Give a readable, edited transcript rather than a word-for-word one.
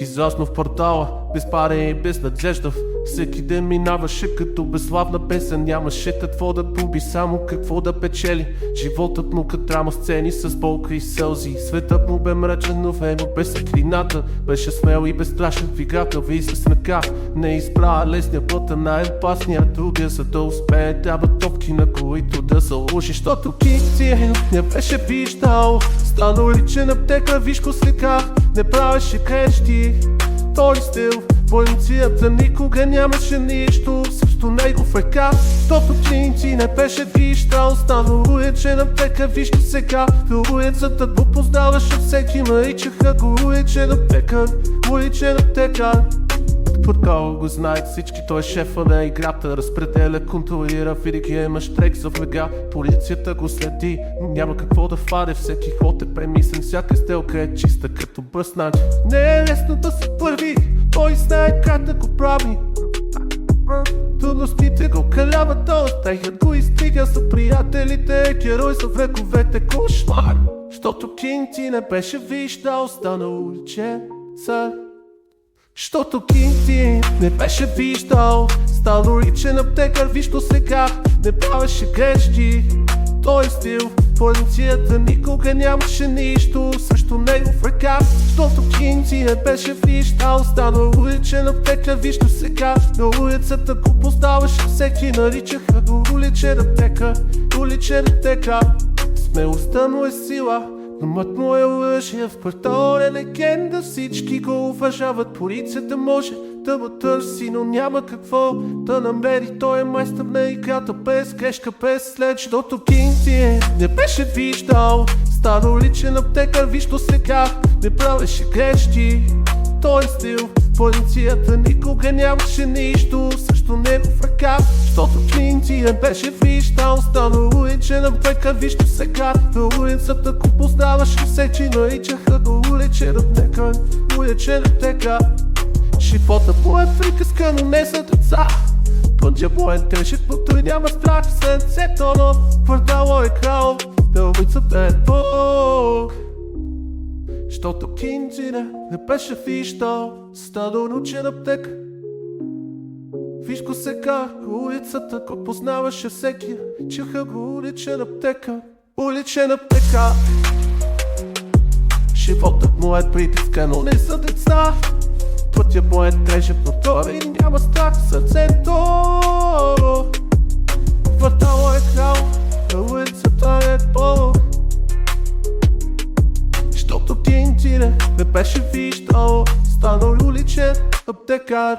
Изясно в портала, без пари и без надежда. Всеки ден минаваше като безславна песен. Нямаше какво да губи, само какво да печели. Животът му като драма сцени с болка и сълзи. Светът му бе мрачен, но в него бе светлината. Беше смел и безстрашен в играта ви с ръка. Не избра лесния път, а най-опасния другия, за да успее дава топки, на които да заложи. Щото Кингзи не беше виждал станал личен аптека, виж го слека. Не правеше крещи, той стил войницията никога нямаше нищо срещу него в ръка. Щото Кингзи не беше виждал станал уличен аптека, виж го сега. В улицата го познаваше всеки, наричаха го уличен аптека, уличен аптека. Портал го знаят всички, той е шефа на играта. Разпределя, контролира, винаги има штрек за врага. Полицията го следи, но няма какво да фаде. Всеки ход е премислен, всяка сделка е чиста като бръснач. Не е лесно да се първи, той знае как да го прави. Трудностите го каляват долу, тайхът го изтига са приятелите, герой за вековете кошмар. Щото Кингзи не беше виждал станал уличен цар. Щото Кингзи не беше виждал стал уличен аптекар, виж го сега. Не правеше грешки, той стил полицията никога нямаше нищо срещу него в ръка. Щото Кингзи не беше виждал стал уличен аптекар, виж го сега. На улицата го познаваше всеки, наричаха го уличен аптекар, уличен аптекар. Смелостта му е сила, номът му е оръжие, в портала е легенда, всички го уважават. Полицията може да го търси, но няма какво да намери. Той е майстор на играта, без грешка, без след. Щото Кингзи не беше виждал станал личен аптекар, виж го сега. Не правеше грешки, той стил полицията никога нямаше нищо срещу него в ръка. Щото Кингзи не беше виждал станал уличен аптекар, виж го сега. В улицата го познаваше всеки, наричаха го уличен аптекар, уличен аптекар. Живота му е приказка, но не за деца. Пънджа му е тежък, но той няма страх в сърцето, но квартала е крал, улицата е Бог. Щото Кингзи не беше виждал станал уличен аптекар, виж го сега. Улицата го познаваше всеки, чаха го уличен аптекар, уличен аптекар. Животът му е приказка, но не за деца. Пътя му е тежък, но той няма страх в сърцето. Квартала е крал, улицата е Бог. Щото Кингзи не беше виждал станал уличен аптекар.